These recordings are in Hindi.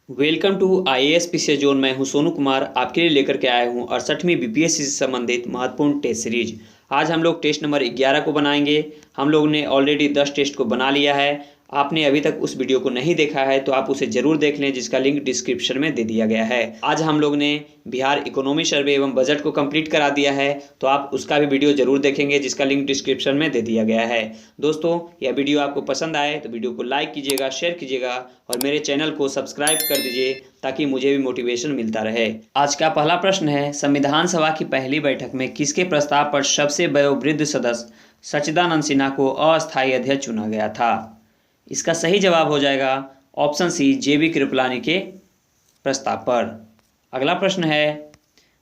Welcome to IAS PC zone. मैं हूं सोनू कुमार, आपके लिए लेकर के आया हूं 68वीं बीपीएससी से संबंधित महत्वपूर्ण टेस्ट सीरीज। आज हम लोग टेस्ट नंबर 11 को बनाएंगे। हम लोग ने ऑलरेडी 10 टेस्ट को बना लिया है। आपने अभी तक उस वीडियो को नहीं देखा है तो आप उसे जरूर देख लें, जिसका लिंक डिस्क्रिप्शन में दे दिया गया है। आज हम लोग ने बिहार इकोनॉमी सर्वे एवं बजट को कंप्लीट करा दिया है, तो आप उसका भी वीडियो जरूर देखेंगे, जिसका लिंक डिस्क्रिप्शन में दे दिया गया है। दोस्तों, यह वीडियो आपको पसंद आए तो वीडियो को लाइक कीजिएगा, शेयर कीजिएगा और मेरे चैनल को सब्सक्राइब कर दीजिए, ताकि मुझे भी मोटिवेशन मिलता रहे। आज का पहला प्रश्न है, संविधान सभा की पहली बैठक में किसके प्रस्ताव पर सबसे वयोवृद्ध सदस्य सच्चिदानंद सिन्हा को अस्थायी अध्यक्ष चुना गया था? इसका सही जवाब हो जाएगा ऑप्शन सी, जेबी कृपलानी के प्रस्ताव पर। अगला प्रश्न है,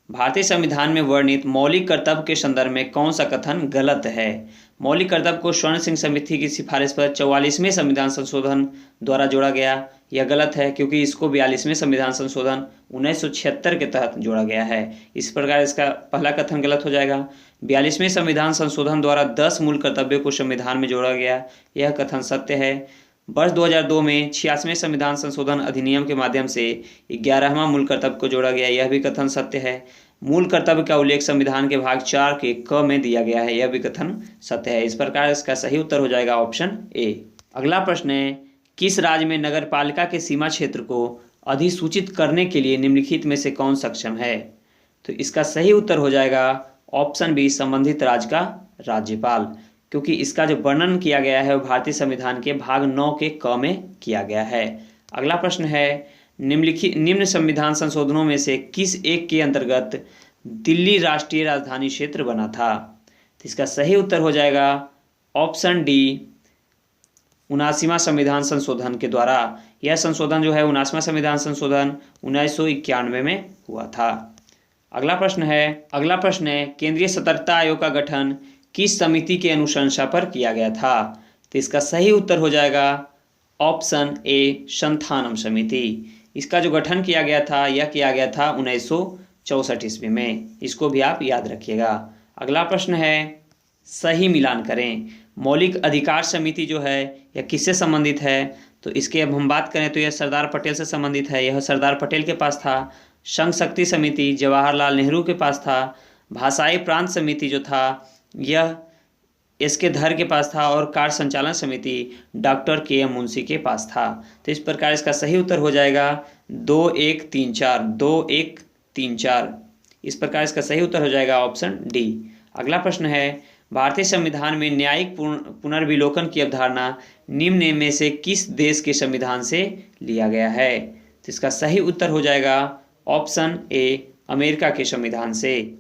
भारतीय संविधान में वर्णित मौलिक कर्तव्य के संदर्भ में कौन सा कथन गलत है? मौलिक कर्तव्य को स्वर्ण सिंह समिति की सिफारिश पर 44वें संविधान संशोधन द्वारा जोड़ा गया। यह गलत है, क्योंकि इसको 42वें संविधान संशोधन 1976 के तहत जोड़ा गया है। इस प्रकार इसका पहला कथन गलत हो जाएगा। 42वें संविधान संशोधन द्वारा 10 मूल कर्तव्यों को संविधान में जोड़ा गया, यह कथन सत्य है। वर्ष 2002 में 86वें संविधान संशोधन अधिनियम के माध्यम से 11वां मूल कर्तव्य को जोड़ा गया, यह भी कथन सत्य है। मूल कर्तव्य का उल्लेख संविधान के भाग 4 के क में दिया गया है, यह भी कथन सत्य है। इस प्रकार इसका सही उत्तर हो जाएगा ऑप्शन ए। अगला प्रश्न है, किस राज्य में नगर पालिका के सीमा क्षेत्र को अधिसूचित करने के लिए निम्नलिखित में से कौन सक्षम है? तो इसका सही उत्तर हो जाएगा ऑप्शन बी, संबंधित राज्य का राज्यपाल, क्योंकि इसका जो वर्णन किया गया है वो भारतीय संविधान के भाग 9 के क में किया गया है। अगला प्रश्न है, निम्न संविधान संशोधनों में से किस एक के अंतर्गत दिल्ली राष्ट्रीय राजधानी क्षेत्र बना था? तो इसका सही उत्तर हो जाएगा ऑप्शन डी, 79वां संविधान संशोधन के द्वारा। यह संशोधन जो है 79वां संविधान संशोधन 1991 में हुआ था। अगला प्रश्न है, केंद्रीय सतर्कता आयोग का गठन किस समिति के अनुशंसा पर किया गया था? तो इसका सही उत्तर हो जाएगा ऑप्शन ए, संथानम समिति। इसका जो गठन किया गया था यह किया गया था 1964 ईस्वी में। इसको भी आप याद रखिएगा। अगला प्रश्न है, सही मिलान करें। मौलिक अधिकार समिति जो है यह किससे संबंधित है? तो इसके अब हम बात करें तो यह सरदार पटेल से संबंधित है, यह सरदार पटेल के पास था। संघ शक्ति समिति जवाहरलाल नेहरू के पास था। भाषाई प्रांत समिति जो था यह एस.के. धर के पास था और कार्य संचालन समिति डॉक्टर के.एम. मुंशी के पास था। तो इस प्रकार इसका सही उत्तर हो जाएगा 2134। इस प्रकार इसका सही उत्तर हो जाएगा ऑप्शन डी। अगला प्रश्न है, भारतीय संविधान में न्यायिक पुनर्विलोकन की अवधारणा निम्न में से किस देश के संविधान से लिया गया है? तो इसका सही उत्तर हो जाएगा ऑप्शन ए, अमेरिका के संविधान से।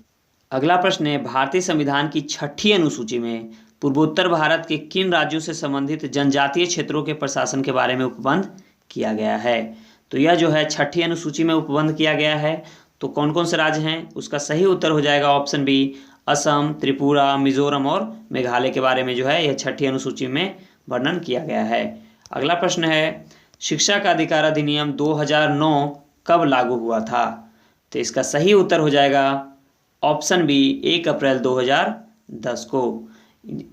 अगला प्रश्न है, भारतीय संविधान की 6ठी अनुसूची में पूर्वोत्तर भारत के किन राज्यों से संबंधित जनजातीय क्षेत्रों के प्रशासन के बारे में उपबंध किया गया है? तो यह जो है 6ठी अनुसूची में उपबंध किया गया है। तो कौन कौन से राज्य हैं? उसका सही उत्तर हो जाएगा ऑप्शन बी, असम, त्रिपुरा, मिजोरम और मेघालय के बारे में जो है यह 6ठी अनुसूची में वर्णन किया गया है। अगला प्रश्न है, शिक्षा का अधिकार अधिनियम 2009 कब लागू हुआ था? तो इसका सही उत्तर हो जाएगा ऑप्शन बी, 1 अप्रैल 2010 को।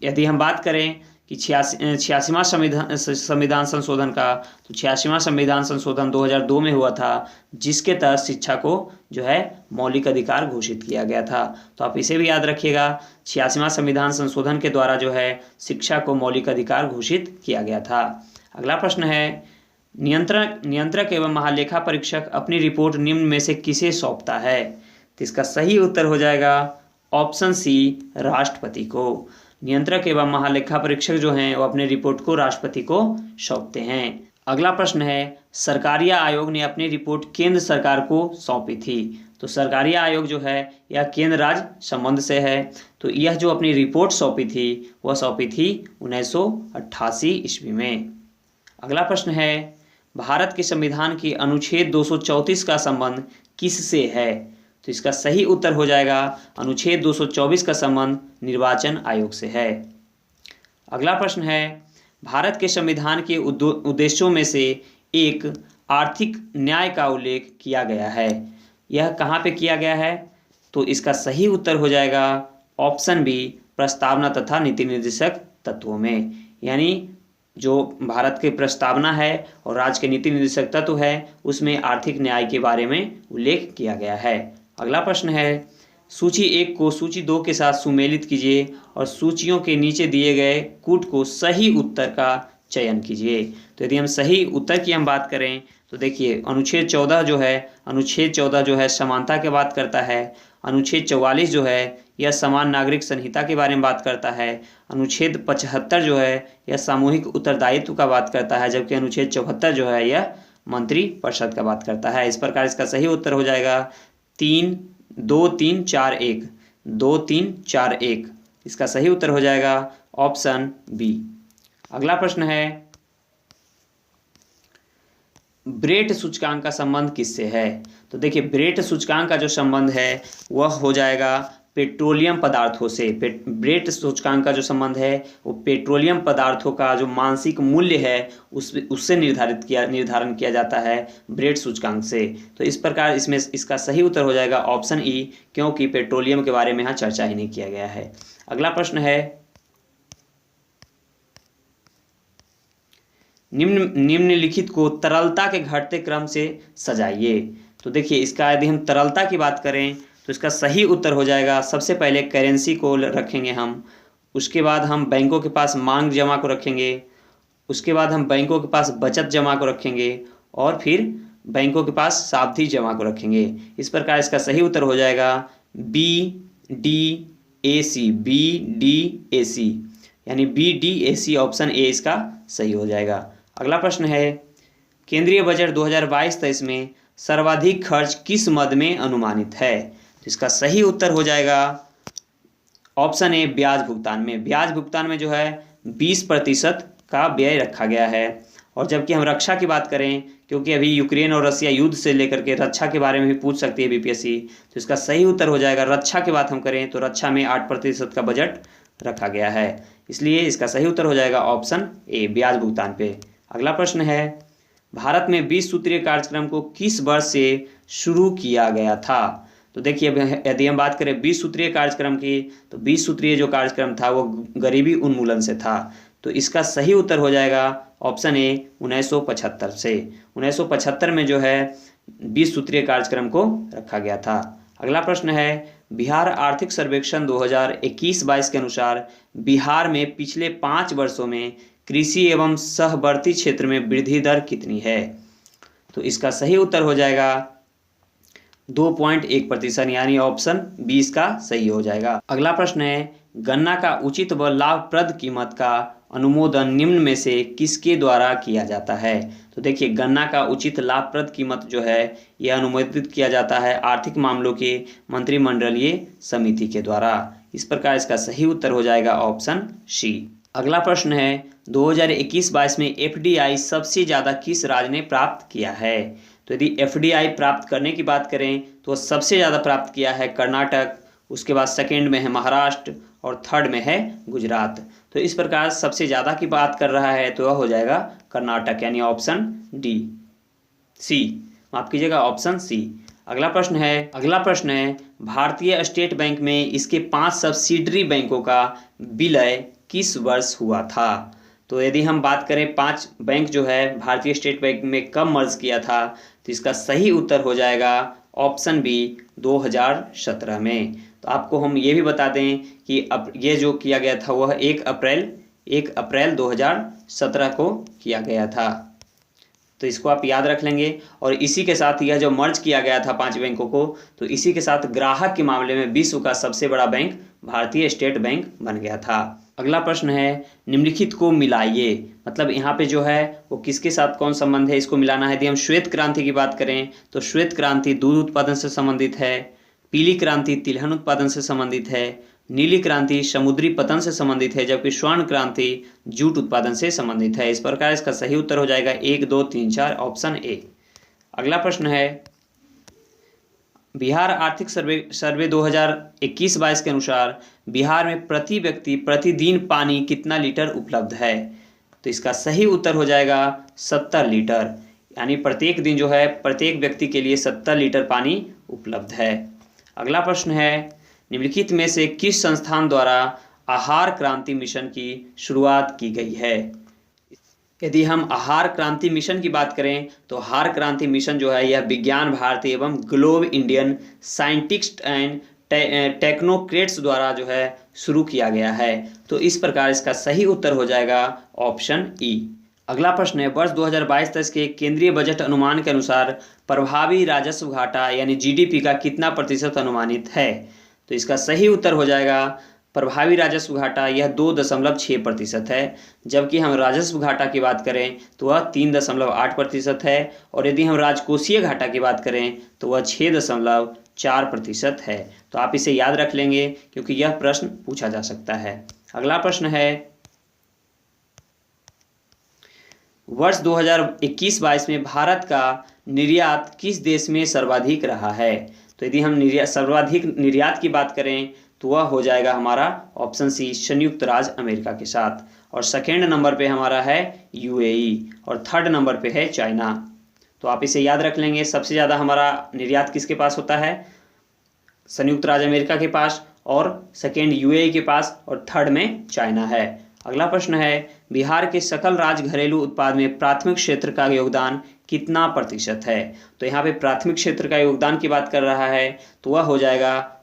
यदि हम बात करें कि 86वां संविधान संशोधन का, तो 86वां संविधान संशोधन 2002 में हुआ था, जिसके तहत शिक्षा को जो है मौलिक अधिकार घोषित किया गया था। तो आप इसे भी याद रखिएगा, 86वां संविधान संशोधन के द्वारा जो है शिक्षा को मौलिक अधिकार घोषित किया गया था। अगला प्रश्न है, नियंत्रक एवं महालेखा परीक्षक अपनी रिपोर्ट निम्न में से किसे सौंपता है? तो इसका सही उत्तर हो जाएगा ऑप्शन सी, राष्ट्रपति को। नियंत्रक एवं महालेखा परीक्षक जो हैं वो अपने रिपोर्ट को राष्ट्रपति को सौंपते हैं। अगला प्रश्न है, सरकारिया आयोग ने अपनी रिपोर्ट केंद्र सरकार को सौंपी थी। तो सरकारिया आयोग जो है यह केंद्र राज्य संबंध से है। तो यह जो अपनी रिपोर्ट सौंपी थी वह सौंपी थी 1988 ईस्वी में। अगला प्रश्न है, भारत के संविधान की अनुच्छेद 234 का संबंध किससे है? तो इसका सही उत्तर हो जाएगा अनुच्छेद 224 का संबंध निर्वाचन आयोग से है। अगला प्रश्न है, भारत के संविधान के उद्देश्यों में से एक आर्थिक न्याय का उल्लेख किया गया है, यह कहाँ पे किया गया है? तो इसका सही उत्तर हो जाएगा ऑप्शन बी, प्रस्तावना तथा नीति निर्देशक तत्वों में। यानी जो भारत की प्रस्तावना है और राज्य के नीति निर्देशक तत्व है उसमें आर्थिक न्याय के बारे में उल्लेख किया गया है। अगला प्रश्न है, सूची 1 को सूची 2 के साथ सुमेलित कीजिए और सूचियों के नीचे दिए गए कूट को सही उत्तर का चयन कीजिए। तो यदि हम सही उत्तर की हम बात करें तो देखिए अनुच्छेद 14 जो है समानता की बात करता है। अनुच्छेद 44 जो है यह समान नागरिक संहिता के बारे में बात करता है। अनुच्छेद 75 जो है यह सामूहिक उत्तरदायित्व का बात करता है, जबकि अनुच्छेद 74 जो है यह मंत्री परिषद का बात करता है। इस प्रकार इसका सही उत्तर हो जाएगा 2 3 4 1 2 3 4 1। इसका सही उत्तर हो जाएगा ऑप्शन बी। अगला प्रश्न है, ब्रेट सूचकांक का संबंध किससे है? तो देखिए ब्रेट सूचकांक का जो संबंध है वह हो जाएगा पेट्रोलियम पदार्थों से। ब्रेट सूचकांक का जो संबंध है वो पेट्रोलियम पदार्थों का जो मानसिक मूल्य है उससे निर्धारण किया जाता है ब्रेट सूचकांक से। तो इस प्रकार इसमें इसका सही उत्तर हो जाएगा ऑप्शन ई, क्योंकि पेट्रोलियम के बारे में यहाँ चर्चा ही नहीं किया गया है। अगला प्रश्न है, निम्नलिखित को तरलता के घटते क्रम से सजाइए। तो देखिए इसका यदि हम तरलता की बात करें तो इसका सही उत्तर हो जाएगा, सबसे पहले करेंसी को रखेंगे हम, उसके बाद हम बैंकों के पास मांग जमा को रखेंगे, उसके बाद हम बैंकों के पास बचत जमा को रखेंगे और फिर बैंकों के पास सावधि जमा को रखेंगे। इस प्रकार इसका सही उत्तर हो जाएगा BDAC यानी BDAC ऑप्शन ए इसका सही हो जाएगा। अगला प्रश्न है, केंद्रीय बजट 2022-23 में सर्वाधिक खर्च किस मद में अनुमानित है? तो इसका सही उत्तर हो जाएगा ऑप्शन ए ब्याज भुगतान में। ब्याज भुगतान में जो है 20% का व्यय रखा गया है। और जबकि हम रक्षा की बात करें, क्योंकि अभी यूक्रेन और रसिया युद्ध से लेकर के रक्षा के बारे में भी पूछ सकती है बीपीएससी, तो इसका सही उत्तर हो जाएगा, रक्षा की बात हम करें तो रक्षा में 8% का बजट रखा गया है, इसलिए इसका सही उत्तर हो जाएगा ऑप्शन ए ब्याज भुगतान पे। अगला प्रश्न है, भारत में 20 सूत्रीय कार्यक्रम को किस वर्ष से शुरू किया गया था? तो देखिए यदि हम बात करें 20 सूत्रीय कार्यक्रम की, तो 20 सूत्रीय जो कार्यक्रम था वो गरीबी उन्मूलन से था। तो इसका सही उत्तर हो जाएगा ऑप्शन ए 1975 से। 1975 में जो है 20 सूत्रीय कार्यक्रम को रखा गया था। अगला प्रश्न है, बिहार आर्थिक सर्वेक्षण 2021-22 के अनुसार बिहार में पिछले 5 वर्षों में कृषि एवं सहवर्ती क्षेत्र में वृद्धि दर कितनी है? तो इसका सही उत्तर हो जाएगा 2.1%, यानी ऑप्शन 20 का सही हो जाएगा। अगला प्रश्न है, गन्ना का उचित व लाभप्रद कीमत का अनुमोदन निम्न में से किसके द्वारा किया जाता है? तो देखिए गन्ना का उचित लाभप्रद कीमत जो है यह अनुमोदित किया जाता है आर्थिक मामलों के मंत्रिमंडलीय समिति के द्वारा। इस प्रकार इसका सही उत्तर हो जाएगा ऑप्शन सी। अगला प्रश्न है, 2021-22 में एफडीआई सबसे ज़्यादा किस राज्य ने प्राप्त किया है? तो यदि एफडीआई प्राप्त करने की बात करें तो सबसे ज़्यादा प्राप्त किया है कर्नाटक, उसके बाद सेकेंड में है महाराष्ट्र और थर्ड में है गुजरात। तो इस प्रकार सबसे ज़्यादा की बात कर रहा है तो वह हो जाएगा कर्नाटक, यानी ऑप्शन माफ़ कीजिएगा ऑप्शन सी। अगला प्रश्न है, भारतीय स्टेट बैंक में इसके 5 सब्सिडरी बैंकों का विलय किस वर्ष हुआ था? तो यदि हम बात करें 5 बैंक जो है भारतीय स्टेट बैंक में कब मर्ज किया था, तो इसका सही उत्तर हो जाएगा ऑप्शन बी 2017 में। तो आपको हम ये भी बता दें कि अब ये जो किया गया था वह 1 अप्रैल 2017 को किया गया था। तो इसको आप याद रख लेंगे। और इसी के साथ यह जो मर्ज किया गया था 5 बैंकों को, तो इसी के साथ ग्राहक के मामले में विश्व का सबसे बड़ा बैंक भारतीय स्टेट बैंक बन गया था। अगला प्रश्न है, निम्नलिखित को मिलाइए। मतलब यहाँ पे जो है वो किसके साथ कौन संबंध है, इसको मिलाना है। यदि हम श्वेत क्रांति की बात करें तो श्वेत क्रांति दूध उत्पादन से संबंधित है, पीली क्रांति तिलहन उत्पादन से संबंधित है, नीली क्रांति समुद्री पतन से संबंधित है, जबकि स्वर्ण क्रांति जूट उत्पादन से संबंधित है। इस प्रकार इसका सही उत्तर हो जाएगा 1 2 3 4 ऑप्शन ए। अगला प्रश्न है, बिहार आर्थिक सर्वे 2021-22 के अनुसार बिहार में प्रति व्यक्ति प्रतिदिन पानी कितना लीटर उपलब्ध है? तो इसका सही उत्तर हो जाएगा 70 लीटर, यानी प्रत्येक दिन जो है प्रत्येक व्यक्ति के लिए 70 लीटर पानी उपलब्ध है। अगला प्रश्न है, निम्नलिखित में से किस संस्थान द्वारा आहार क्रांति मिशन की शुरुआत की गई है? यदि हम आहार क्रांति मिशन की बात करें तो आहार क्रांति मिशन जो है यह विज्ञान भारती एवं globe Indian scientist and technocrats द्वारा जो है शुरू किया गया है। तो इस प्रकार इसका सही उत्तर हो जाएगा ऑप्शन ई। अगला प्रश्न है, वर्ष 2022-23 के केंद्रीय बजट अनुमान के अनुसार प्रभावी राजस्व घाटा यानी जीडीपी का कितना प्रतिशत अनुमानित है? तो इसका सही उत्तर हो जाएगा प्रभावी राजस्व घाटा यह 2.6% है, जबकि हम राजस्व घाटा की बात करें तो वह 3.8% है, और यदि हम राजकोषीय घाटा की बात करें तो वह 6.4% है। तो आप इसे याद रख लेंगे क्योंकि यह प्रश्न पूछा जा सकता है। अगला प्रश्न है, वर्ष 2021-22 में भारत का निर्यात किस देश में सर्वाधिक रहा है? तो यदि हम सर्वाधिक निर्यात की बात करें तो वह हो जाएगा हमारा ऑप्शन सी संयुक्त राज्य अमेरिका के साथ, और सेकेंड नंबर पे हमारा है यूएई, और थर्ड नंबर पे है चाइना। तो आप इसे याद रख लेंगे, सबसे ज़्यादा हमारा निर्यात किसके पास होता है? संयुक्त राज्य अमेरिका के पास, और सेकेंड यूएई के पास, और थर्ड में चाइना है। अगला प्रश्न है, बिहार के सकल राज्य घरेलू उत्पाद में प्राथमिक क्षेत्र का योगदान कितना प्रतिशत है? तो यहाँ पे प्राथमिक क्षेत्र का योगदान की बात कर रहा है तो वह हो जाएगा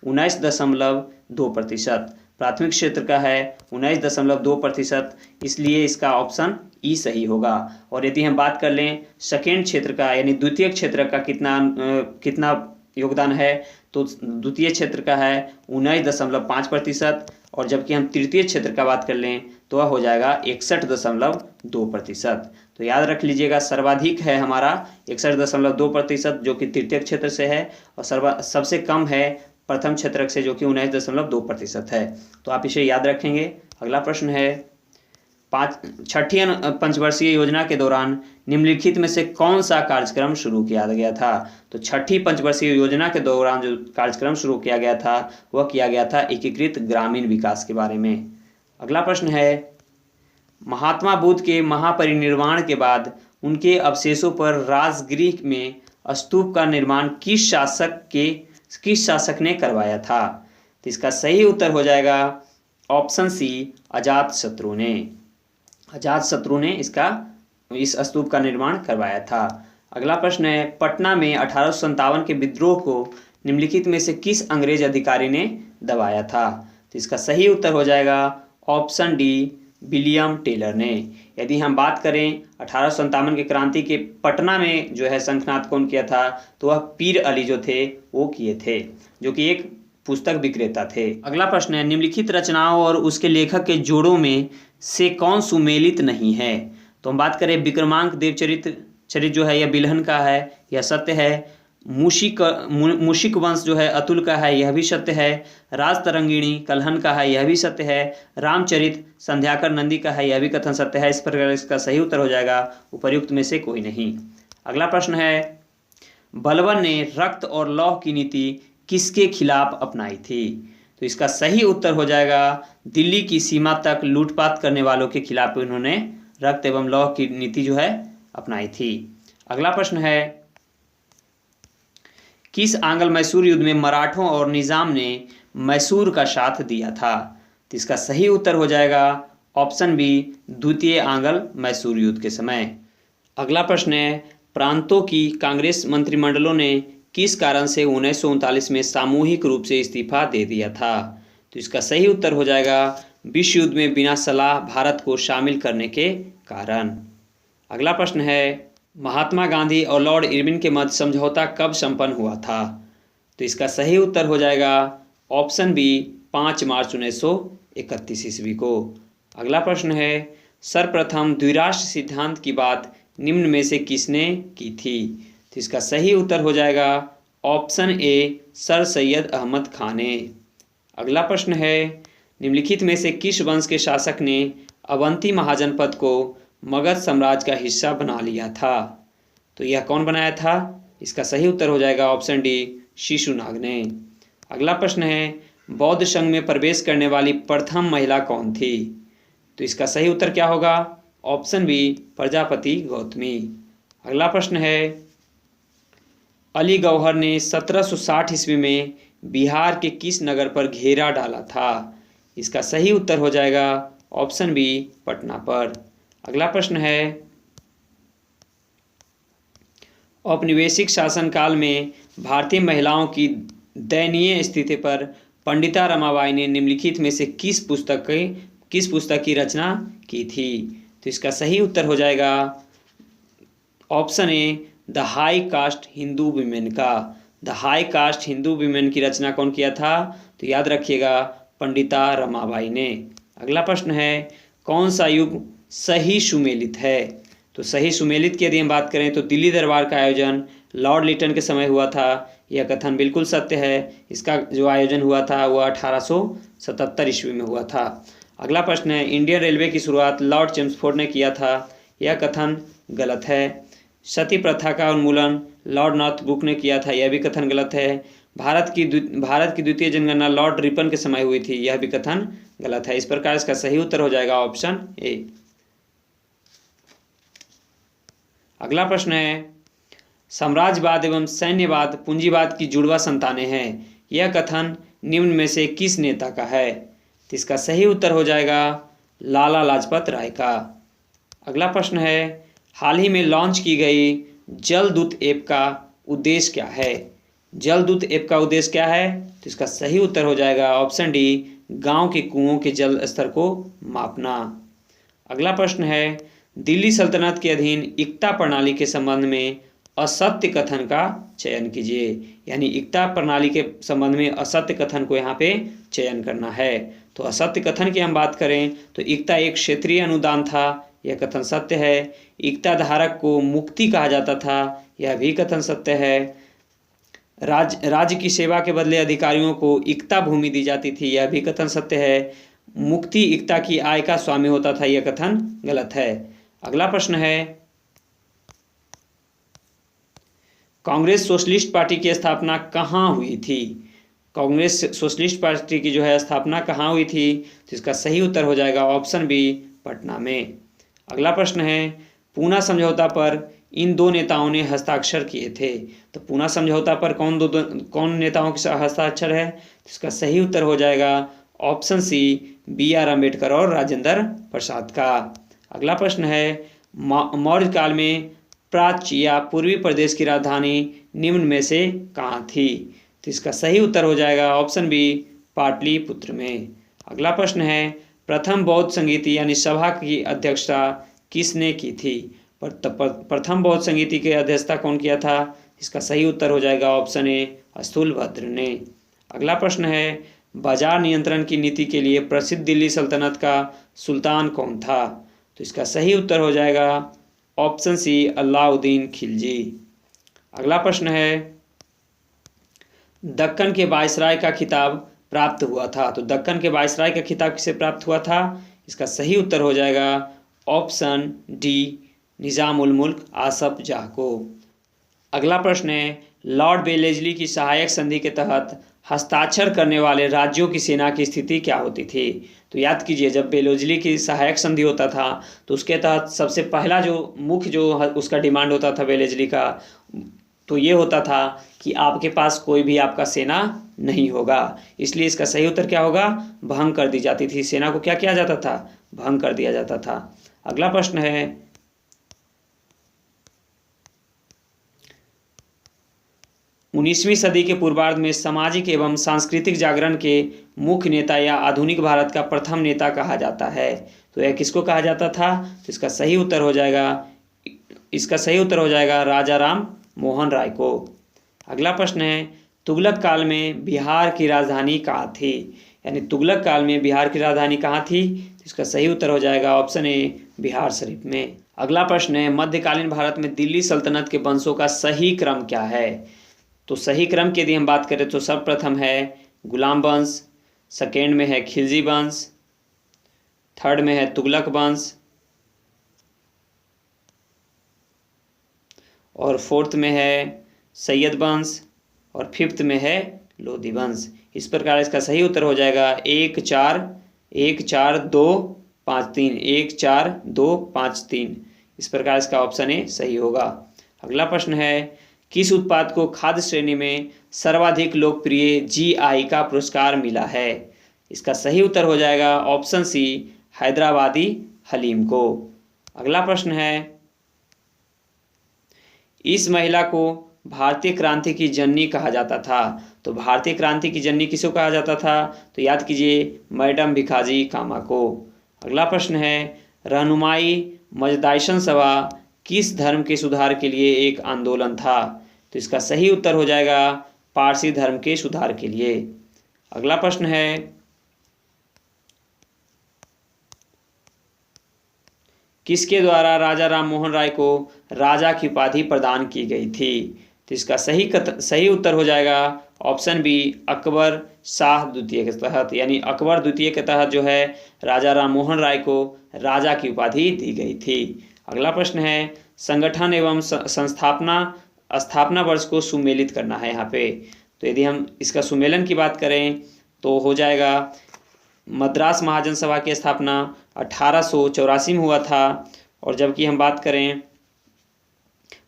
19.2%। प्राथमिक क्षेत्र का है 19.2%, इसलिए इसका ऑप्शन ई सही होगा। और यदि हम बात कर लें सेकेंड क्षेत्र का यानी द्वितीय क्षेत्र का कितना योगदान है, तो द्वितीय क्षेत्र का है 19.5%, और जबकि हम तृतीय क्षेत्र का बात कर लें तो वह हो जाएगा 61.2%। तो याद रख लीजिएगा, सर्वाधिक है हमारा 61.2% जो कि तृतीय क्षेत्र से है, और सबसे कम है प्रथम क्षेत्र से जो कि 19.2% है। तो आप इसे याद रखेंगे। अगला प्रश्न है, छठी पंचवर्षीय योजना के दौरान निम्नलिखित में से कौन सा कार्यक्रम शुरू किया गया था? तो छठी पंचवर्षीय योजना के दौरान जो कार्यक्रम शुरू किया गया था वह किया गया था एकीकृत ग्रामीण विकास के बारे में। अगला प्रश्न है, महात्मा बुद्ध के महापरिनिर्वाण के बाद उनके अवशेषों पर राजगृह में स्तूप का निर्माण किस शासक ने करवाया था? तो इसका सही उत्तर हो जाएगा ऑप्शन सी अजातशत्रु ने। अजातशत्रु ने इस स्तूप का निर्माण करवाया था। अगला प्रश्न है, पटना में 1857 के विद्रोह को निम्नलिखित में से किस अंग्रेज अधिकारी ने दबाया था? तो इसका सही उत्तर हो जाएगा ऑप्शन डी विलियम टेलर ने। यदि हम बात करें 1857 के क्रांति के पटना में जो है शंखनाद कौन किया था, तो वह पीर अली जो थे वो किए थे, जो कि एक पुस्तक विक्रेता थे। अगला प्रश्न है, निम्नलिखित रचनाओं और उसके लेखक के जोड़ों में से कौन सुमेलित नहीं है? तो हम बात करें विक्रमांक देवचरित जो है यह बिल्हन का है, यह सत्य है। मूषिक वंश जो है अतुल का है, यह भी सत्य है। राज तरंगिणी कल्हन का है, यह भी सत्य है। रामचरित संध्याकर नंदी का है, यह भी कथन सत्य है। इस प्रकार इसका सही उत्तर हो जाएगा उपर्युक्त में से कोई नहीं। अगला प्रश्न है, बलबन ने रक्त और लौह की नीति किसके खिलाफ अपनाई थी? तो इसका सही उत्तर हो जाएगा दिल्ली की सीमा तक लूटपाट करने वालों के खिलाफ उन्होंने रक्त एवं लौह की नीति जो है अपनाई थी। अगला प्रश्न है, किस आंग्ल मैसूर युद्ध में मराठों और निजाम ने मैसूर का साथ दिया था? तो इसका सही उत्तर हो जाएगा ऑप्शन बी द्वितीय आंग्ल मैसूर युद्ध के समय। अगला प्रश्न है, प्रांतों की कांग्रेस मंत्रिमंडलों ने किस कारण से 1939 में सामूहिक रूप से इस्तीफा दे दिया था? तो इसका सही उत्तर हो जाएगा विश्व युद्ध में बिना सलाह भारत को शामिल करने के कारण। अगला प्रश्न है, महात्मा गांधी और लॉर्ड इरविन के मध्य समझौता कब संपन्न हुआ था? तो इसका सही उत्तर हो जाएगा ऑप्शन बी 5 मार्च 1931 ईस्वी को। अगला प्रश्न है, सर्वप्रथम द्विराष्ट्र सिद्धांत की बात निम्न में से किसने की थी? तो इसका सही उत्तर हो जाएगा option A sir Syed Ahmed Khan ने। अगला प्रश्न है, निम्नलिखित में से किस वंश के शासक ने अवंती महाजनपद को मगध साम्राज्य का हिस्सा बना लिया था? तो यह कौन बनाया था? इसका सही उत्तर हो जाएगा ऑप्शन डी शिशुनाग ने। अगला प्रश्न है, बौद्ध संघ में प्रवेश करने वाली प्रथम महिला कौन थी? तो इसका सही उत्तर क्या होगा? Option B Prajapati Gautami. अगला प्रश्न है, अली गौहर ने 1760 ईस्वी में बिहार के किस नगर पर घेरा डाला था? इसका सही उत्तर हो जाएगा ऑप्शन बी पटना पर। अगला प्रश्न है, औपनिवेशिक शासनकाल में भारतीय महिलाओं की दयनीय स्थिति पर पंडिता रमाबाई ने निम्नलिखित में से किस पुस्तक की रचना की थी? तो इसका सही उत्तर हो जाएगा option A the high caste Hindu women का। The high caste Hindu women की रचना कौन किया था? तो याद रखिएगा पंडिता रमाबाई ने। अगला प्रश्न है, कौन सा युग सही सुमेलित है? तो सही सुमेलित की यदि हम बात करें तो दिल्ली दरबार का आयोजन लॉर्ड लिटन के समय हुआ था। यह कथन बिल्कुल सत्य है। इसका जो आयोजन हुआ था वह 1877 ईस्वी में हुआ था। अगला प्रश्न है, इंडियन रेलवे की शुरुआत लॉर्ड चेम्सफोर्ड ने किया था। यह कथन गलत है। सती प्रथा का उन्मूलन लॉर्ड नॉर्थब्रुक ने किया था। यह भी कथन गलत है। भारत की द्वितीय जनगणना लॉर्ड रिपन के समय हुई थी। यह भी कथन गलत है। इस प्रकार इसका सही उत्तर हो जाएगा ऑप्शन ए। अगला प्रश्न है, साम्राज्यवाद एवं सैन्यवाद पूंजीवाद की जुड़वा संतानें हैं। यह कथन निम्न में से किस नेता का है? तो इसका सही उत्तर हो जाएगा लाला लाजपत राय का। अगला प्रश्न है, हाल ही में लॉन्च की गई जलदूत ऐप का उद्देश्य क्या है? जलदूत ऐप का उद्देश्य क्या है? तो इसका सही उत्तर हो जाएगा ऑप्शन डी गांव के कुओं के जल स्तर को मापना। अगला प्रश्न है, दिल्ली सल्तनत के अधीन इक्ता प्रणाली के संबंध में असत्य कथन का चयन कीजिए। यानी इक्ता प्रणाली के संबंध में असत्य कथन को यहाँ पे चयन करना है। तो असत्य कथन की हम बात करें तो इक्ता एक क्षेत्रीय अनुदान था। यह कथन सत्य है। इक्ता धारक को मुक्ति कहा जाता था। यह भी कथन सत्य है। राज्य की सेवा के बदले अधिकारियों को इक्ता भूमि दी जाती थी। यह भी कथन सत्य है। मुक्ति इक्ता की आय का स्वामी होता था। यह कथन गलत है। अगला प्रश्न है, कांग्रेस सोशलिस्ट पार्टी की स्थापना कहाँ हुई थी? कांग्रेस सोशलिस्ट पार्टी की जो है स्थापना कहाँ हुई थी? तो इसका सही उत्तर हो जाएगा ऑप्शन बी पटना में। अगला प्रश्न है, पूना समझौता पर इन दो नेताओं ने हस्ताक्षर किए थे। तो पूना समझौता पर कौन नेताओं के हस्ताक्षर है? तो इसका सही उत्तर हो जाएगा ऑप्शन सी BR अम्बेडकर और राजेंद्र प्रसाद का। अगला प्रश्न है, मौर्य काल में प्राच्य या पूर्वी प्रदेश की राजधानी निम्न में से कहाँ थी? तो इसका सही उत्तर हो जाएगा ऑप्शन बी पाटलिपुत्र में। अगला प्रश्न है, प्रथम बौद्ध संगीति यानी सभा की अध्यक्षता किसने की थी? प्रथम बौद्ध संगीति की अध्यक्षता कौन किया था? इसका सही उत्तर हो जाएगा ऑप्शन ए स्थूलभद्र ने। अगला प्रश्न है, बाजार नियंत्रण की नीति के लिए प्रसिद्ध दिल्ली सल्तनत का सुल्तान कौन था? तो इसका सही उत्तर हो जाएगा ऑप्शन सी अलाउद्दीन खिलजी। अगला प्रश्न है, दक्कन के वायसराय का खिताब प्राप्त हुआ था। तो दक्कन के वायसराय का खिताब किसे प्राप्त हुआ था? इसका सही उत्तर हो जाएगा ऑप्शन डी निजाम उल मुल्क आसफ जाह को। अगला प्रश्न है, लॉर्ड वेलेस्ली की सहायक संधि के तहत हस्ताक्षर करने वाले राज्यों की सेना की स्थिति क्या होती थी? तो याद कीजिए, जब वेलेस्ली की सहायक संधि होता था तो उसके तहत सबसे पहला जो मुख्य जो उसका डिमांड होता था वेलेस्ली का, तो ये होता था कि आपके पास कोई भी आपका सेना नहीं होगा। इसलिए इसका सही उत्तर क्या होगा? भंग कर दी जाती थी। सेना को क्या किया जाता था? भंग कर दिया जाता था। अगला प्रश्न है, 19वीं सदी के पूर्वार्ध में सामाजिक एवं सांस्कृतिक जागरण के मुख्य नेता या आधुनिक भारत का प्रथम नेता कहा जाता है। तो यह किसको कहा जाता था? तो इसका सही उत्तर हो जाएगा राजा राम मोहन राय को। अगला प्रश्न है, तुगलक काल में बिहार की राजधानी कहाँ थी? यानी तुगलक काल में बिहार की राजधानी कहाँ थी? तो इसका सही उत्तर हो जाएगा ऑप्शन ए बिहार शरीफ में। अगला प्रश्न है, मध्यकालीन भारत में दिल्ली सल्तनत के वंशों का सही क्रम क्या है? तो सही क्रम की यदि हम बात करें तो सर्वप्रथम है गुलाम वंश, सेकेंड में है खिलजी वंश, थर्ड में है तुगलक वंश और फोर्थ में है सैयद वंश और फिफ्थ में है लोधी वंश। इस प्रकार इसका सही उत्तर हो जाएगा 1 4 1 4 2 5 3 1 4 2 5 3। इस प्रकार इसका ऑप्शन ए सही होगा। अगला प्रश्न है, किस उत्पाद को खाद्य श्रेणी में सर्वाधिक लोकप्रिय GI का पुरस्कार मिला है? इसका सही उत्तर हो जाएगा ऑप्शन सी हैदराबादी हलीम को। अगला प्रश्न है, इस महिला को भारतीय क्रांति की जननी कहा जाता था। तो भारतीय क्रांति की जननी किसको कहा जाता था? तो याद कीजिए, मैडम भिखाजी कामा को। अगला प्रश्न है, रहनुमाई मजदाइशन सभा किस धर्म के सुधार के लिए एक आंदोलन था? तो इसका सही उत्तर हो जाएगा पारसी धर्म के सुधार के लिए। अगला प्रश्न है, किसके द्वारा राजा राम मोहन राय को राजा की उपाधि प्रदान की गई थी? तो इसका सही उत्तर हो जाएगा ऑप्शन बी, अकबर शाह द्वितीय के तहत, यानी अकबर द्वितीय के तहत जो है राजा राम मोहन राय को राजा की उपाधि दी गई थी। अगला प्रश्न है, संगठन एवं स्थापना वर्ष को सुमेलित करना है यहाँ पे। तो यदि हम इसका सुमेलन की बात करें तो हो जाएगा, मद्रास महाजन सभा की स्थापना 1884 में हुआ था, और जबकि हम बात करें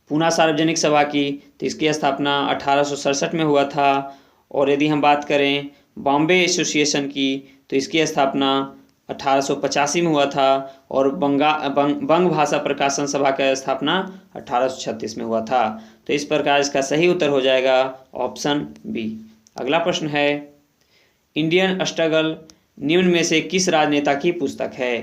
पूना सार्वजनिक सभा की तो इसकी स्थापना 1867 में हुआ था, और यदि हम बात करें बॉम्बे एसोसिएशन की तो इसकी स्थापना 1885 में हुआ था, और बंग भाषा प्रकाशन सभा का स्थापना 1836 में हुआ था। तो इस प्रकार इसका सही उत्तर हो जाएगा ऑप्शन बी। अगला प्रश्न है, इंडियन स्ट्रगल निम्न में से किस राजनेता की पुस्तक है?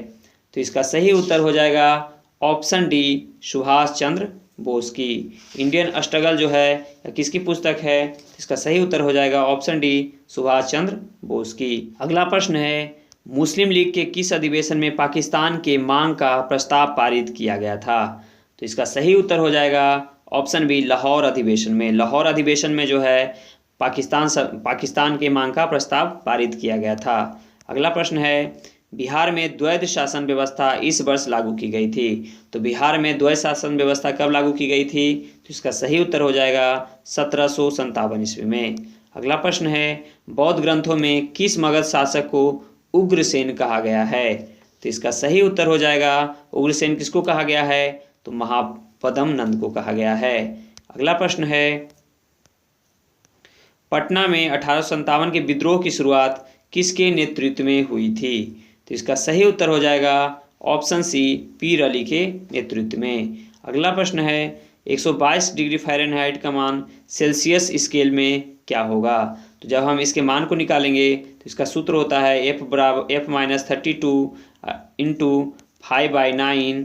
तो इसका सही उत्तर हो जाएगा ऑप्शन डी, सुभाष चंद्र बोस की। इंडियन स्ट्रगल जो है किसकी पुस्तक है? इसका सही उत्तर हो जाएगा ऑप्शन डी, सुभाष चंद्र बोस की। अगला प्रश्न है, मुस्लिम लीग के किस अधिवेशन में पाकिस्तान के मांग का प्रस्ताव पारित किया गया था? तो इसका सही उत्तर हो जाएगा ऑप्शन बी, लाहौर अधिवेशन में। लाहौर अधिवेशन में जो है पाकिस्तान के मांग का प्रस्ताव पारित किया गया था। अगला प्रश्न है, बिहार में द्वैध शासन व्यवस्था इस वर्ष लागू की गई थी। तो बिहार में द्वैध शासन व्यवस्था कब लागू की गई थी? तो इसका सही उत्तर हो जाएगा 1757 ईस्वी में। अगला प्रश्न है, बौद्ध ग्रंथों में किस मगध शासक को उग्रसेन कहा गया है? तो इसका सही उत्तर हो जाएगा, उग्रसेन किसको कहा गया है? तो महापद्म नंद को कहा गया है। अगला प्रश्न है, पटना में 1857 के विद्रोह की शुरुआत किसके नेतृत्व में हुई थी? तो इसका सही उत्तर हो जाएगा ऑप्शन सी, पीर अली के नेतृत्व में। अगला प्रश्न है, 122 डिग्री फ़ारेनहाइट का मान सेल्सियस स्केल में क्या होगा? तो जब हम इसके मान को निकालेंगे तो इसका सूत्र होता है F-32 इंटू 5/9।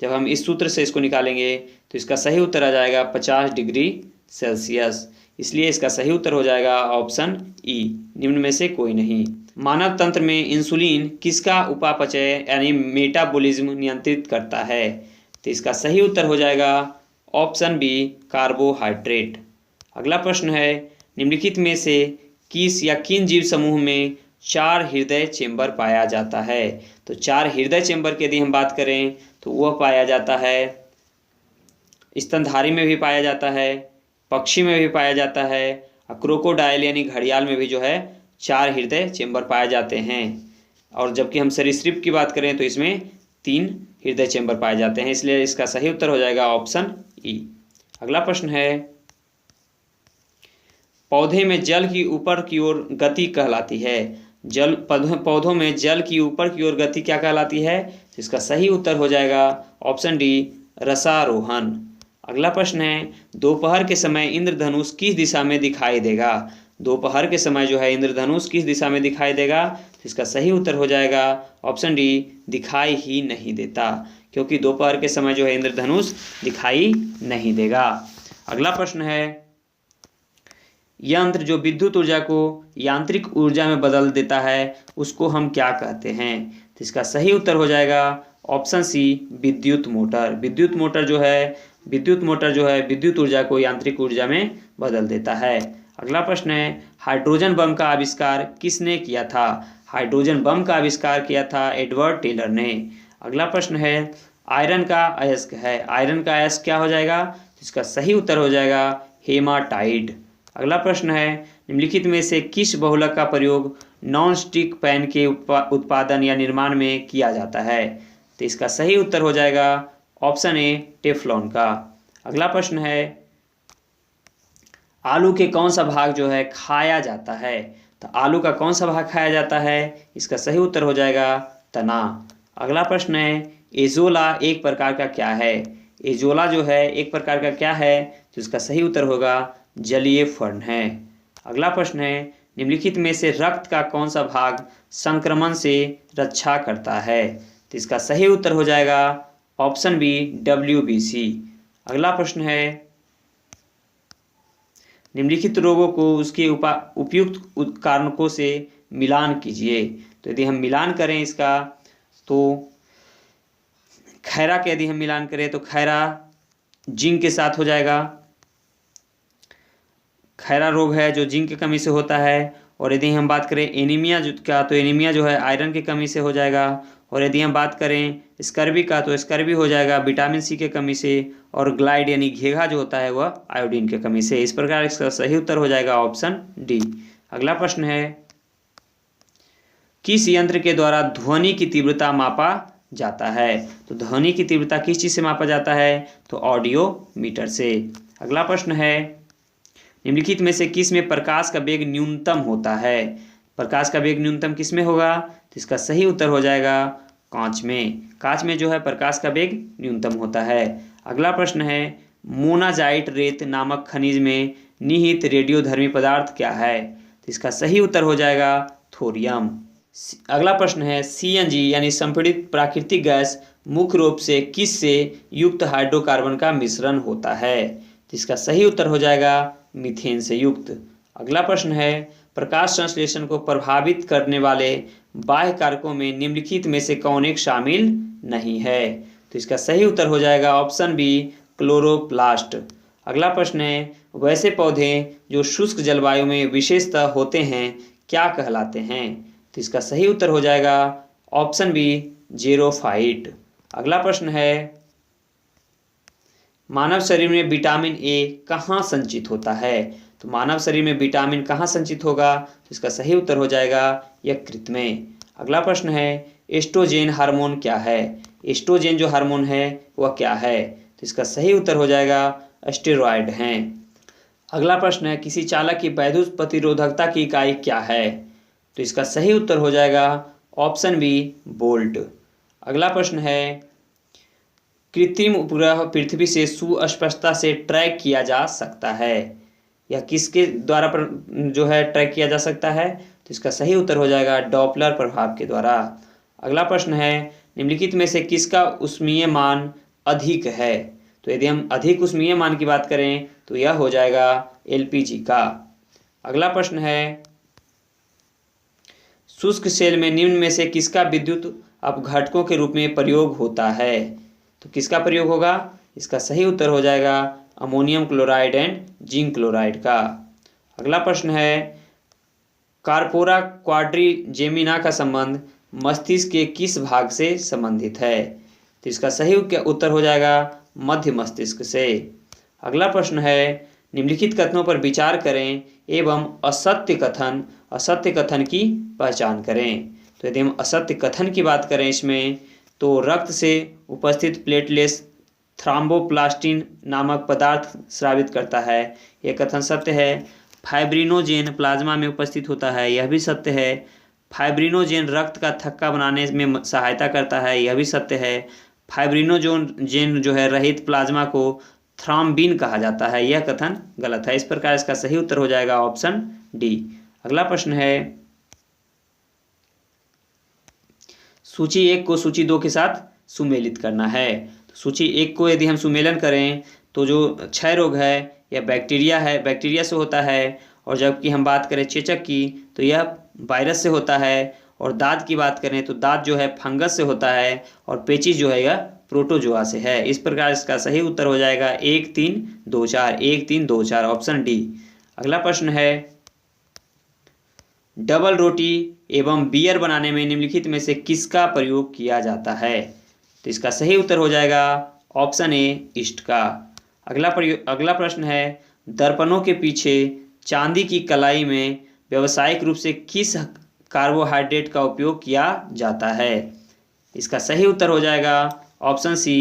जब हम इस सूत्र से इसको निकालेंगे तो इसका सही उत्तर आ जाएगा 50 डिग्री सेल्सियस। इसलिए इसका सही उत्तर हो जाएगा ऑप्शन ई, निम्न में से कोई नहीं। मानव तंत्र में इंसुलिन किसका उपापचय यानी मेटाबॉलिज्म नियंत्रित करता है? तो इसका सही उत्तर हो जाएगा ऑप्शन बी, कार्बोहाइड्रेट। अगला प्रश्न है, निम्नलिखित में से किस या किन जीव समूह में 4 हृदय चेंबर पाया जाता है? तो 4 हृदय चेंबर की यदि हम बात करें तो वह पाया जाता है स्तनधारी में भी पाया जाता है, पक्षी में भी पाया जाता है, और क्रोकोडाइल यानी घड़ियाल में भी जो है 4 हृदय चेंबर पाए जाते हैं। और जबकि हम सरीसृप की बात करें तो इसमें 3 हृदय चेंबर पाए जाते हैं। इसलिए इसका सही उत्तर हो जाएगा ऑप्शन ई। अगला प्रश्न है, पौधे में जल की ऊपर की ओर गति कहलाती है। पौधों में जल की ऊपर की ओर गति क्या कहलाती है? तो इसका सही उत्तर हो जाएगा ऑप्शन डी, रसारोहण। अगला प्रश्न है, दोपहर के समय इंद्रधनुष किस दिशा में दिखाई देगा? दोपहर के समय जो है इंद्रधनुष किस दिशा में दिखाई देगा? तो इसका सही उत्तर हो जाएगा ऑप्शन डी, दिखाई ही नहीं देता, क्योंकि दोपहर के समय जो है इंद्रधनुष दिखाई नहीं देगा। अगला प्रश्न है, यंत्र जो विद्युत ऊर्जा को यांत्रिक ऊर्जा में बदल देता है उसको हम क्या कहते हैं? तो इसका सही उत्तर हो जाएगा ऑप्शन सी, विद्युत मोटर। विद्युत मोटर जो है विद्युत ऊर्जा को यांत्रिक ऊर्जा में बदल देता है। अगला प्रश्न है, हाइड्रोजन बम का आविष्कार किसने किया था? हाइड्रोजन बम का आविष्कार किया था एडवर्ड टेलर ने। अगला प्रश्न है, आयरन का अयस्क है, आयरन का अयस्क क्या हो जाएगा? इसका सही उत्तर हो जाएगा हेमाटाइट। अगला प्रश्न है, निम्नलिखित में से किस बहुलक का प्रयोग नॉन स्टिक पैन के उत्पादन या निर्माण में किया जाता है? तो इसका सही उत्तर हो जाएगा ऑप्शन ए, टेफ्लॉन का। अगला प्रश्न है, आलू के कौन सा भाग जो है खाया जाता है? तो आलू का कौन सा भाग खाया जाता है? इसका सही उत्तर हो जाएगा तना। अगला प्रश्न है एजोला एक प्रकार का क्या है? एजोला जो है एक प्रकार का क्या है? तो इसका सही उत्तर होगा जलीय फर्न है। अगला प्रश्न है निम्नलिखित में से रक्त का कौन सा भाग संक्रमण से रक्षा करता है? तो इसका सही उत्तर हो जाएगा ऑप्शन बी WBC। अगला प्रश्न है निम्नलिखित रोगों को उसके उपयुक्त कारकों से मिलान कीजिए। तो यदि हम मिलान करें इसका तो खैरा के यदि हम मिलान करें तो खैरा जिंक के साथ हो जाएगा। खैरा रोग है जो जिंक की कमी से होता है। और यदि हम बात करें एनीमिया का तो एनीमिया जो है आयरन की कमी से हो जाएगा। और यदि हम बात करें स्कर्वी का तो स्कर्वी हो जाएगा विटामिन सी के कमी से। और ग्लाइड यानी घेघा जो होता है वह आयोडीन के कमी से। इस प्रकार इसका सही उत्तर हो जाएगा ऑप्शन डी। अगला प्रश्न है किस यंत्र के द्वारा ध्वनि की तीव्रता मापा जाता है? तो ध्वनि की तीव्रता किस चीज़ से मापा जाता है? तो ऑडियो मीटर से। अगला प्रश्न है निम्नलिखित में से किस में प्रकाश का वेग न्यूनतम होता है? प्रकाश का वेग न्यूनतम किस में होगा? तो इसका सही उत्तर हो जाएगा कांच में। कांच में जो है प्रकाश का वेग न्यूनतम होता है। अगला प्रश्न है मोनाजाइट रेत नामक खनिज में निहित रेडियोधर्मी पदार्थ क्या है? तो इसका सही उत्तर हो जाएगा थोरियम। अगला प्रश्न है CNG यानी संपीड़ित प्राकृतिक गैस मुख्य रूप से किस से युक्त हाइड्रोकार्बन का मिश्रण होता है? तो इसका सही उत्तर हो जाएगा मीथेन से युक्त। अगला प्रश्न है प्रकाश संश्लेषण को प्रभावित करने वाले बाह्य कारकों में निम्नलिखित में से कौन एक शामिल नहीं है? तो इसका सही उत्तर हो जाएगा ऑप्शन बी क्लोरोप्लास्ट। अगला प्रश्न है वैसे पौधे जो शुष्क जलवायु में विशेषतः होते हैं क्या कहलाते हैं? तो इसका सही उत्तर हो जाएगा ऑप्शन बी जेरोफाइट। अगला प्रश्न है मानव शरीर में विटामिन ए कहाँ संचित होता है? तो मानव शरीर में विटामिन कहाँ संचित होगा? तो इसका सही उत्तर हो जाएगा यकृत में। अगला प्रश्न है एस्ट्रोजेन हार्मोन क्या है? एस्ट्रोजेन जो हार्मोन है वह क्या है? तो इसका सही उत्तर हो जाएगा स्टेरॉयड हैं। अगला प्रश्न है किसी चालक की वैद्युत प्रतिरोधकता की इकाई क्या है? तो इसका सही उत्तर हो जाएगा ऑप्शन बी वोल्ट। अगला प्रश्न है कृत्रिम उपग्रह पृथ्वी से सुस्पष्टता से ट्रैक किया जा सकता है? या किसके द्वारा जो है ट्रैक किया जा सकता है? तो इसका सही उत्तर हो जाएगा डॉपलर प्रभाव के द्वारा। अगला प्रश्न है निम्नलिखित में से किसका ऊष्मीय मान अधिक है? तो यदि हम अधिक ऊष्मीय मान की बात करें तो यह हो जाएगा LPG का। अगला प्रश्न है शुष्क सेल में निम्न में से किसका विद्युत अपघटकों के रूप में प्रयोग होता है? तो किसका प्रयोग होगा? इसका सही उत्तर हो जाएगा ammonium chloride and zinc chloride का। अगला प्रश्न है कार्पोरा क्वाड्रिजेमिना का संबंध मस्तिष्क के किस भाग से संबंधित है? तो इसका सही उत्तर हो जाएगा मध्य मस्तिष्क से। अगला प्रश्न है निम्नलिखित कथनों पर विचार करें एवं असत्य कथन की पहचान करें। तो यदि हम असत्य कथन की बात करें इसमें तो रक्त से उपस्थित प्लेटलेट्स थ्रोम्बोप्लास्टिन नामक पदार्थ स्रावित करता है, यह कथन सत्य है। फाइब्रिनोजेन प्लाज्मा में उपस्थित होता है, यह भी सत्य है। फाइब्रिनोजेन रक्त का थक्का बनाने में सहायता करता है, यह भी सत्य है। फाइब्रिनोजेन जो है रहित प्लाज्मा को थ्रोम्बिन कहा जाता है, यह कथन गलत है। इस प्रकार इसका सही उत्तर हो जाएगा ऑप्शन डी। अगला प्रश्न है सूची 1 को सूची 2 के साथ सुमेलित करना है। तो सूची 1 को यदि हम सुमेलन करें तो जो क्षय रोग है यह बैक्टीरिया से होता है। और जबकि हम बात करें चेचक की तो यह वायरस से होता है। और दाद की बात करें तो दाद जो है फंगस से होता है। और पेचिश जो है यह प्रोटोजोआ से है। इस प्रकार इसका सही उत्तर हो जाएगा 1 3 2 4 1 3 2 4 ऑप्शन डी। अगला प्रश्न है डबल रोटी एवं बियर बनाने में निम्नलिखित में से किसका प्रयोग किया जाता है? तो इसका सही उत्तर हो जाएगा ऑप्शन ए ईस्ट का। अगला प्रश्न है दर्पणों के पीछे चांदी की कलाई में व्यावसायिक रूप से किस कार्बोहाइड्रेट का उपयोग किया जाता है? इसका सही उत्तर हो जाएगा ऑप्शन सी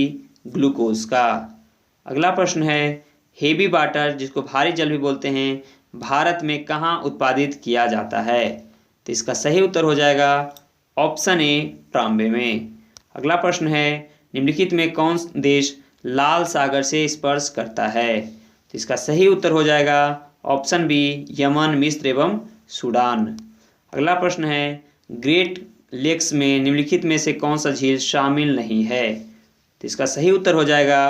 ग्लूकोज का। अगला प्रश्न है हेवी वाटर जिसको भारी जल भी बोलते हैं भारत में कहाँ उत्पादित किया जाता है? तो इसका सही उत्तर हो जाएगा ऑप्शन ए ट्राम्बे में। अगला प्रश्न है, निम्नलिखित में कौन देश लाल सागर से स्पर्श करता है? तो इसका सही उत्तर हो जाएगा ऑप्शन बी यमन, मिस्र एवं सूडान। अगला प्रश्न है, ग्रेट लेक्स में निम्नलिखित में से कौन सा झील शामिल नहीं है? तो इसका सही उत्तर हो जाएगा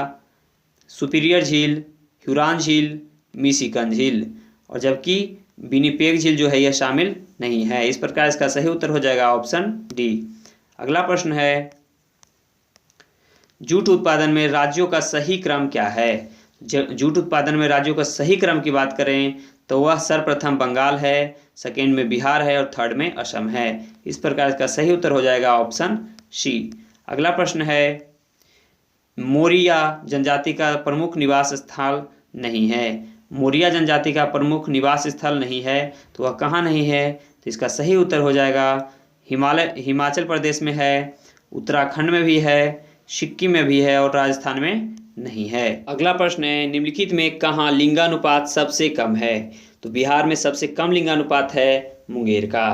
सुपीरियर झील, ह्यूरॉन झील, मिशिगन झील, और जबकि विनिपेग झील जो है यह शामिल नहीं है। इस प्रकार इसका सही उत्तर हो जाएगा ऑप्शन डी। अगला प्रश्न है, जूट उत्पादन में राज्यों का सही क्रम क्या है? जूट उत्पादन में राज्यों का सही क्रम की बात करें तो वह सर्वप्रथम बंगाल है, सेकेंड में बिहार है और थर्ड में असम है। इस प्रकार इसका सही उत्तर हो जाएगा ऑप्शन सी। अगला प्रश्न है, मोरिया जनजाति का प्रमुख निवास स्थल नहीं है। मोरिया जनजाति का प्रमुख निवास स्थल नहीं है तो वह कहाँ नहीं है? तो इसका सही उत्तर हो जाएगा हिमाचल प्रदेश में है, उत्तराखंड में भी है, सिक्किम में भी है और राजस्थान में नहीं है। अगला प्रश्न है, निम्नलिखित में कहाँ लिंगानुपात सबसे कम है? तो बिहार में सबसे कम लिंगानुपात है मुंगेर का।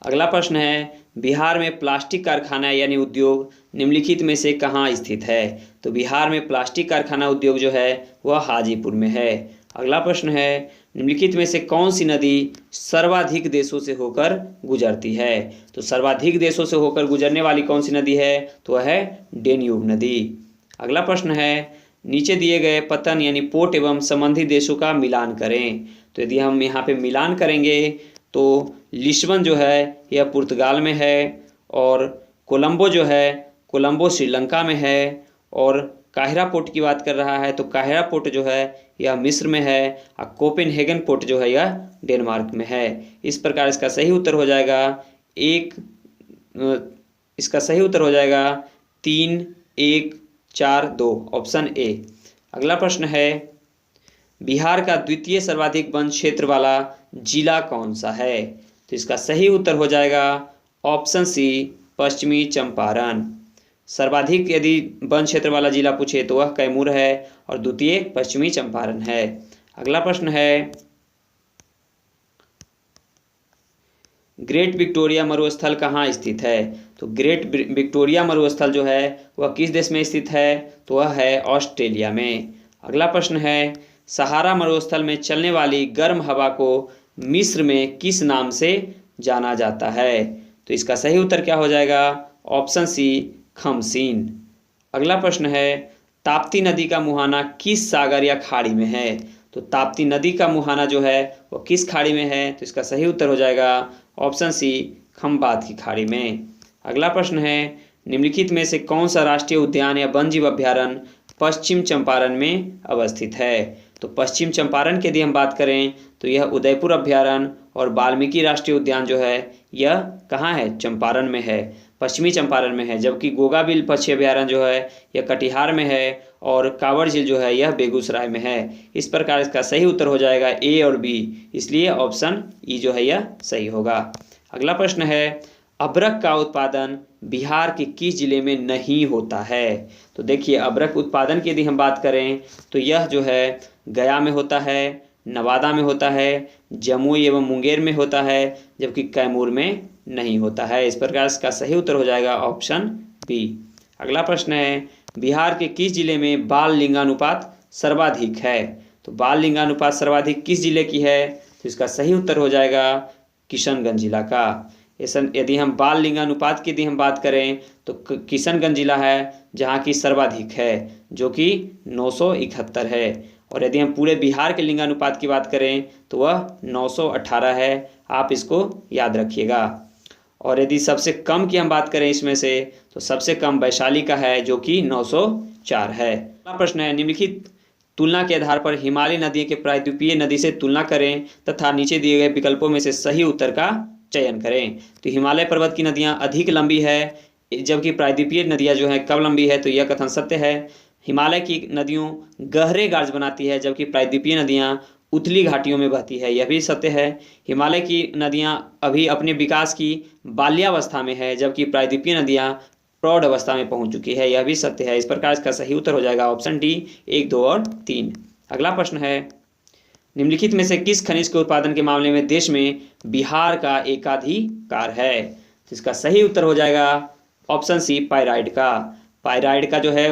अगला प्रश्न है, बिहार में प्लास्टिक कारखाना यानी उद्योग निम्नलिखित में से कहाँ स्थित है? तो बिहार में प्लास्टिक कारखाना उद्योग जो है वह हाजीपुर में है। अगला प्रश्न है, निम्नलिखित में से कौन सी नदी सर्वाधिक देशों से होकर गुजरती है? तो सर्वाधिक देशों से होकर गुजरने वाली कौन सी नदी है? तो वह है डेन्यूब नदी। अगला प्रश्न है, नीचे दिए गए पतन यानी पोर्ट एवं संबंधित देशों का मिलान करें। तो यदि हम यहाँ पे मिलान करेंगे तो लिस्बन जो है यह पुर्तगाल में है, और कोलंबो जो है कोलंबो श्रीलंका में है, और काहिरा पोर्ट की बात कर रहा है तो काहिरा पोर्ट जो है यह मिस्र में है, और कोपेनहेगन पोर्ट जो है यह डेनमार्क में है। इस प्रकार इसका सही उत्तर हो जाएगा इसका सही उत्तर हो जाएगा 3, 1, 4, 2 ऑप्शन ए। अगला प्रश्न है, बिहार का द्वितीय सर्वाधिक वन क्षेत्र वाला जिला कौन सा है? तो इसका सही उत्तर हो जाएगा ऑप्शन सी पश्चिमी चंपारण। सर्वाधिक यदि वन क्षेत्र वाला जिला पूछे तो वह कैमूर है और द्वितीय पश्चिमी चंपारण है। अगला प्रश्न है, ग्रेट विक्टोरिया मरुस्थल कहाँ स्थित है? तो ग्रेट विक्टोरिया मरुस्थल जो है वह किस देश में स्थित है? तो वह है ऑस्ट्रेलिया में। अगला प्रश्न है, सहारा मरुस्थल में चलने वाली गर्म हवा को मिस्र में किस नाम से जाना जाता है? तो इसका सही उत्तर क्या हो जाएगा? ऑप्शन सी खमसीन। अगला प्रश्न है, ताप्ती नदी का मुहाना किस सागर या खाड़ी में है? तो ताप्ती नदी का मुहाना जो है वो किस खाड़ी में है? तो इसका सही उत्तर हो जाएगा ऑप्शन सी खंबात की खाड़ी में। अगला प्रश्न है, निम्नलिखित में से कौन सा राष्ट्रीय उद्यान या वन्यजीव अभ्यारण्य पश्चिम चंपारण में अवस्थित है? तो पश्चिम चंपारण की यदि हम बात करें तो यह उदयपुर अभ्यारण्य और वाल्मीकि राष्ट्रीय उद्यान जो है यह कहाँ है? चंपारण में है, पश्चिमी चंपारण में है। जबकि गोगाबिल पक्षी अभ्यारण्य जो है यह कटिहार में है और कांवड़ झील जो है यह बेगूसराय में है। इस प्रकार इसका सही उत्तर हो जाएगा ए और बी, इसलिए ऑप्शन ई जो है यह सही होगा। अगला प्रश्न है, अबरक का उत्पादन बिहार के किस जिले में नहीं होता है? तो देखिए, अबरक उत्पादन की यदि हम बात करें तो यह जो है गया में होता है, नवादा में होता है, जमुई एवं मुंगेर में होता है, जबकि कैमूर में नहीं होता है। इस प्रकार इसका सही उत्तर हो जाएगा ऑप्शन बी। अगला प्रश्न है, बिहार के किस जिले में बाल लिंगानुपात सर्वाधिक है? तो बाल लिंगानुपात सर्वाधिक किस जिले की है? तो इसका सही उत्तर हो जाएगा किशनगंज जिला का। यदि हम बाल लिंगानुपात की यदि हम बात करें तो किशनगंज जिला है जहाँ की सर्वाधिक है, जो कि 971 है। और यदि हम पूरे बिहार के लिंगानुपात की बात करें तो वह 918 है। आप इसको याद रखिएगा। और यदि सबसे कम की हम बात करें इसमें से तो सबसे कम वैशाली का है जो कि 904 है। अगला प्रश्न है, निम्नलिखित तुलना के आधार पर हिमालय नदी के प्रायद्वीपीय नदी से तुलना करें तथा नीचे दिए गए विकल्पों में से सही उत्तर का चयन करें। तो हिमालय पर्वत की नदियां अधिक लंबी है, जबकि प्रायद्वीपीय नदियां जो है कम लंबी है। तो यह कथन सत्य है। हिमालय की नदियों गहरे गार्ज बनाती है, जबकि प्रायद्वीपीय नदियां उथली घाटियों में बहती है, यह भी सत्य है। हिमालय की नदियां अभी अपने विकास की बाल्यावस्था में है, जबकि प्रायद्वीपीय नदियां प्रौढ़ अवस्था में पहुंच चुकी है, यह भी सत्य है। इस प्रकार इसका सही उत्तर हो जाएगा ऑप्शन डी 1, 2 और 3। अगला प्रश्न है, निम्नलिखित में से किस खनिज के उत्पादन के मामले में देश में बिहार का एकाधिकार है? तो इसका सही उत्तर हो जाएगा ऑप्शन सी, पायराइड का। पायराइड का जो है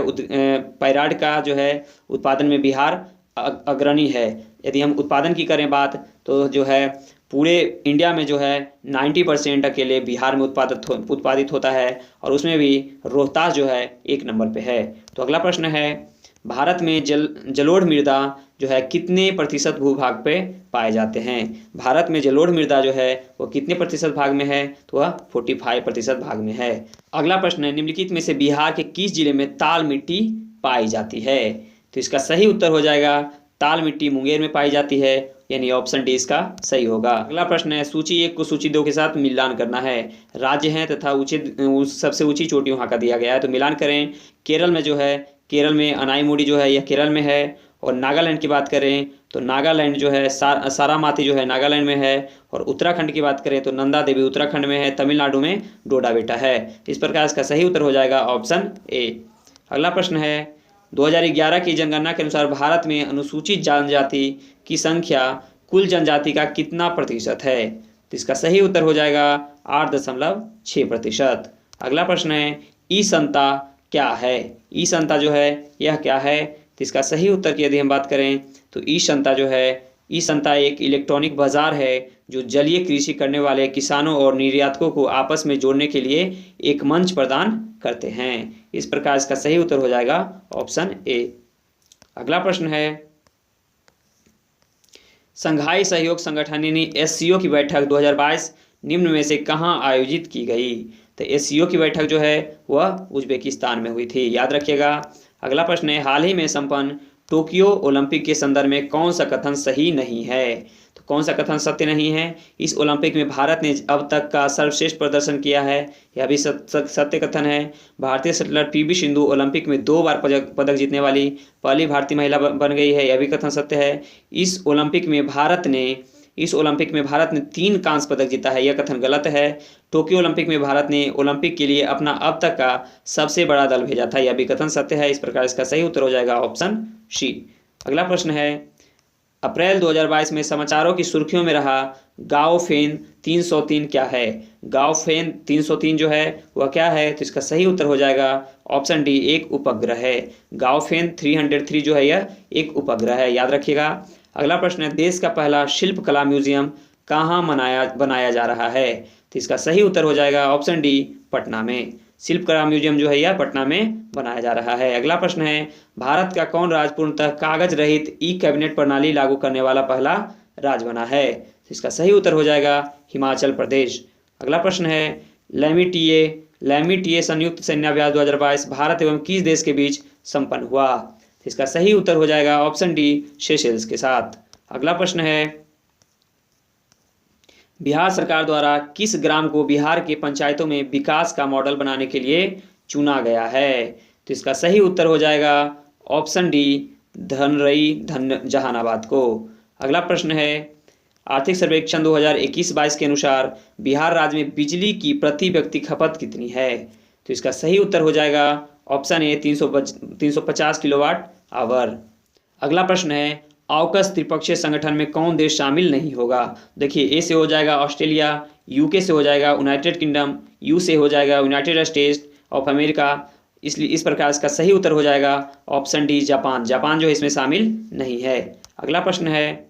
पायराइड का जो है उत्पादन में बिहार अग्रणी है। यदि हम उत्पादन की करें बात, तो जो है पूरे इंडिया में जो है 90% अकेले बिहार में उत्पादित होता है, और उसमें भी रोहतास जो है 1 नंबर पे है। तो अगला प्रश्न है, भारत में जलोढ़ मृदा जो है कितने प्रतिशत भूभाग पे पाए जाते हैं? भारत में जलोढ़ मृदा जो है वो कितने प्रतिशत भाग में है? तो वह 45% भाग में है। अगला प्रश्न है, निम्नलिखित में से बिहार के किस जिले में ताल मिट्टी पाई जाती है? तो इसका सही उत्तर हो जाएगा ताल मिट्टी मुंगेर में पाई जाती है, यानी ऑप्शन डी इसका सही होगा। अगला प्रश्न है, सूची 1 को सूची 2 के साथ मिलान करना है। राज्य हैं तथा सबसे ऊंची चोटी वहाँ का दिया गया है, तो मिलान करें। केरल में जो है, केरल में अनाईमुड़ी जो है यह केरल में है, और नागालैंड की बात करें तो नागालैंड जो है सारामाती जो है नागालैंड में है, और उत्तराखंड की बात करें तो नंदा देवी उत्तराखंड में है, तमिलनाडु में डोडा बेटा है। इस प्रकार इसका सही उत्तर हो जाएगा ऑप्शन ए। अगला प्रश्न है, 2011 की जनगणना के अनुसार भारत में अनुसूचित जनजाति की संख्या कुल जनजाति का कितना प्रतिशत है? तो इसका सही उत्तर हो जाएगा 8.6%। अगला प्रश्न है, ई संता क्या है? ई संता जो है यह क्या है? तो इसका सही उत्तर की यदि हम बात करें तो ई संता जो है, ई संता एक इलेक्ट्रॉनिक बाजार है जो जलीय कृषि करने वाले किसानों और निर्यातकों को आपस में जोड़ने के लिए एक मंच प्रदान करते हैं। इस प्रकार इसका सही उत्तर हो जाएगा ऑप्शन ए। अगला प्रश्न है, संघाई सहयोग संगठन यानी एससीओ की बैठक 2022 निम्न में से कहाँ आयोजित की गई? तो एससीओ की बैठक जो है वह उज्बेकिस्तान में हुई थी, याद रखिएगा। अगला प्रश्न है, हाल ही में संपन्न टोक्यो ओलंपिक के संदर्भ में कौन सा कथन सही नहीं है? तो कौन सा कथन सत्य नहीं है? इस ओलंपिक में भारत ने अब तक का सर्वश्रेष्ठ प्रदर्शन किया है, यह भी सत्य कथन है। भारतीय शटलर पीवी सिंधु ओलंपिक में 2 बार पदक जीतने वाली पहली भारतीय महिला बन गई है, यह भी कथन सत्य है। इस ओलंपिक में भारत ने 3 कांस्य पदक जीता है, यह कथन गलत है। टोक्यो ओलंपिक में भारत ने ओलंपिक के लिए अपना अब तक का सबसे बड़ा दल भेजा था, यह भी कथन सत्य है। इस प्रकार इसका सही उत्तर हो जाएगा ऑप्शन सी। अगला प्रश्न है, अप्रैल 2022 में समाचारों की सुर्खियों में रहा गाओफेन 303 क्या है? गाओफेन 303 जो है वह क्या है? तो इसका सही उत्तर हो जाएगा ऑप्शन डी, एक उपग्रह है। गाओफेन 303 जो है यह एक उपग्रह है, याद रखिएगा। अगला प्रश्न है, देश का पहला शिल्प कला म्यूजियम कहाँ बनाया जा रहा है? तो इसका सही उत्तर हो जाएगा ऑप्शन डी, पटना में। शिल्प कला म्यूजियम जो है यह पटना में बनाया जा रहा है। अगला प्रश्न है, भारत का कौन राज्य पूर्णतः कागज रहित ई कैबिनेट प्रणाली लागू करने वाला पहला राज्य बना है? तो इसका सही उत्तर हो जाएगा हिमाचल प्रदेश। अगला प्रश्न है, लैमिटिए संयुक्त सैन्याभ्यास 2022 भारत एवं किस देश के बीच संपन्न हुआ? तो इसका सही उत्तर हो जाएगा ऑप्शन डी, सेशेल्स के साथ। अगला प्रश्न है, बिहार सरकार द्वारा किस ग्राम को बिहार के पंचायतों में विकास का मॉडल बनाने के लिए चुना गया है? तो इसका सही उत्तर हो जाएगा ऑप्शन डी, धनरई जहानाबाद को। अगला प्रश्न है, आर्थिक सर्वेक्षण 2021-22 के अनुसार बिहार राज्य में बिजली की प्रति व्यक्ति खपत कितनी है? तो इसका सही उत्तर हो जाएगा ऑप्शन ए, 350 किलोवाट आवर। अगला प्रश्न है, ऑकस त्रिपक्षीय संगठन में कौन देश शामिल नहीं होगा? देखिए, ए से हो जाएगा ऑस्ट्रेलिया, यूके से हो जाएगा यूनाइटेड किंगडम, यू से हो जाएगा यूनाइटेड स्टेट्स ऑफ अमेरिका। इसलिए इस प्रकार इसका सही उत्तर हो जाएगा ऑप्शन डी, जापान। जापान जो है इसमें शामिल नहीं है। अगला प्रश्न है,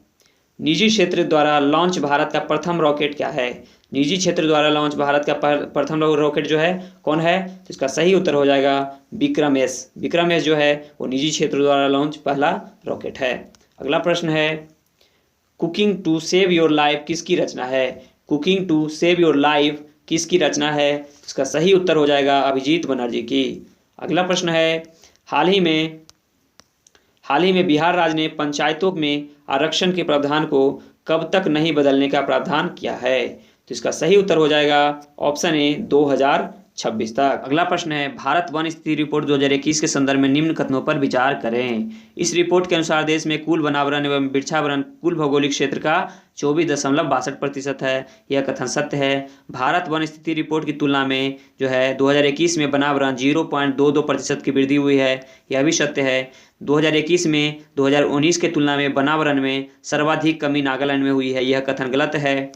निजी क्षेत्र द्वारा लॉन्च भारत का प्रथम रॉकेट क्या है? निजी क्षेत्र द्वारा लॉन्च भारत का प्रथम रॉकेट जो है कौन है? तो इसका सही उत्तर हो जाएगा विक्रम एस। विक्रम एस जो है वो निजी क्षेत्र द्वारा लॉन्च पहला रॉकेट है। अगला प्रश्न है, cooking to save your life किसकी रचना है? Cooking to save your life किसकी रचना है? इसका सही उत्तर हो जाएगा अभिजीत बनर्जी की। अगला प्रश्न है, हाल ही में बिहार राज्य ने पंचायतों में आरक्षण के प्रावधान को कब तक नहीं बदलने का प्रावधान किया है? तो इसका सही उत्तर हो जाएगा ऑप्शन ए, 2026 तक। अगला प्रश्न है, भारत वन स्थिति रिपोर्ट 2021 के संदर्भ में निम्न कथनों पर विचार करें। इस रिपोर्ट के अनुसार देश में कुल वनावरण एवं वृक्षावरण कुल भौगोलिक क्षेत्र का 24.62% है, यह कथन सत्य है। भारत वन स्थिति रिपोर्ट की तुलना में जो है 2021 में वनावरण 0.22% की वृद्धि हुई है, यह भी सत्य है। 2021 में 2019 के तुलना में वनावरण में सर्वाधिक कमी नागालैंड में हुई है, यह कथन गलत है।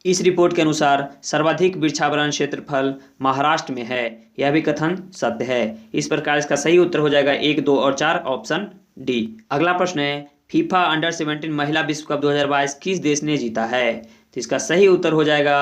इस रिपोर्ट के अनुसार सर्वाधिक वृक्षावरण क्षेत्रफल महाराष्ट्र में है। यह भी कथन सत्य है। इस प्रकार इसका सही उत्तर हो जाएगा 1, 2 और 4 ऑप्शन डी। अगला प्रश्न है फीफा अंडर-17 महिला विश्व कप 2022 किस देश ने जीता है? तो इसका सही उत्तर हो जाएगा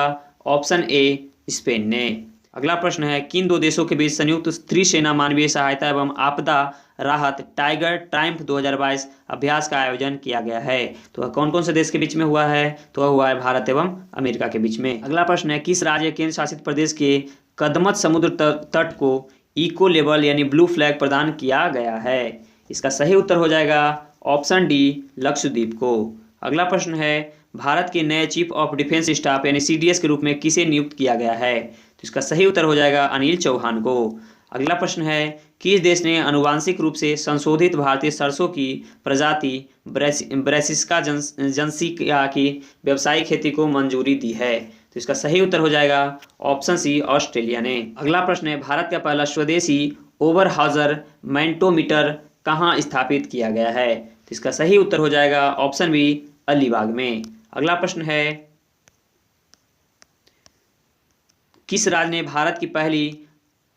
ऑप्शन ए स्पेन ने। अगला प्रश्न है किन दो देशों के बीच संयुक्त त्रिसेना मानवीय सहायता एवं आपदा राहत टाइगर ट्रायम्फ 2022 अभ्यास का आयोजन किया गया है? तो वह कौन कौन से देश के बीच में हुआ है? तो वह हुआ है भारत एवं अमेरिका के बीच में। अगला प्रश्न है किस राज्य केंद्र शासित प्रदेश के कदमत समुद्र तट को इको लेबल यानी ब्लू फ्लैग प्रदान किया गया है? इसका सही उत्तर हो जाएगा ऑप्शन डी लक्षद्वीप को। अगला प्रश्न है भारत के नए चीफ ऑफ डिफेंस स्टाफ यानी सीडीएस के रूप में किसे नियुक्त किया गया है? तो इसका सही उत्तर हो जाएगा अनिल चौहान को। अगला प्रश्न है किस देश ने आनुवांशिक रूप से संशोधित भारतीय सरसों की प्रजाति ब्रासिका जनसिका की व्यावसायिक खेती को मंजूरी दी है? तो इसका सही उत्तर हो जाएगा ऑप्शन सी ऑस्ट्रेलिया ने। अगला प्रश्न है भारत का पहला स्वदेशी ओवरहाउजर मैग्नेटोमीटर कहाँ स्थापित किया गया है? तो इसका सही उत्तर हो जाएगा ऑप्शन बी अलीबाग में। अगला प्रश्न है किस राज्य ने भारत की पहली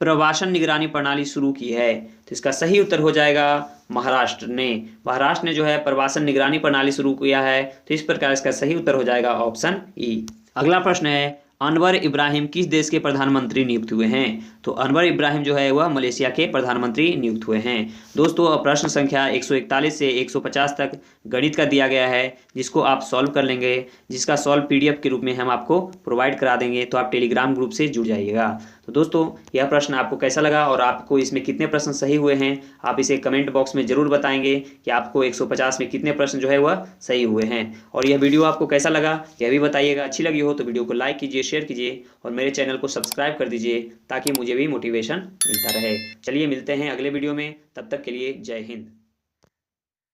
प्रवासन निगरानी प्रणाली शुरू की है? तो इसका सही उत्तर हो जाएगा महाराष्ट्र ने। महाराष्ट्र ने जो है प्रवासन निगरानी प्रणाली शुरू किया है। तो इस प्रकार इसका सही उत्तर हो जाएगा ऑप्शन ई। अगला प्रश्न है अनवर इब्राहिम किस देश के प्रधानमंत्री नियुक्त हुए हैं? तो अनवर इब्राहिम जो है वह मलेशिया के प्रधानमंत्री नियुक्त हुए हैं। दोस्तों प्रश्न संख्या 141 से 150 तक गणित का दिया गया है जिसको आप सॉल्व कर लेंगे, जिसका सॉल्व पीडीएफ के रूप में हम आपको प्रोवाइड करा देंगे। तो आप टेलीग्राम ग्रुप से जुड़ जाइएगा। तो दोस्तों यह प्रश्न आपको कैसा लगा और आपको इसमें कितने प्रश्न सही हुए हैं आप इसे कमेंट बॉक्स में जरूर बताएंगे कि आपको 150 में कितने प्रश्न जो है वह सही हुए हैं। और यह वीडियो आपको कैसा लगा यह भी बताइएगा। अच्छी लगी हो तो वीडियो को लाइक कीजिए, शेयर कीजिए और मेरे चैनल को सब्सक्राइब कर दीजिए ताकि मुझे भी मोटिवेशन मिलता रहे। चलिए मिलते हैं अगले वीडियो में, तब तक के लिए जय हिंद।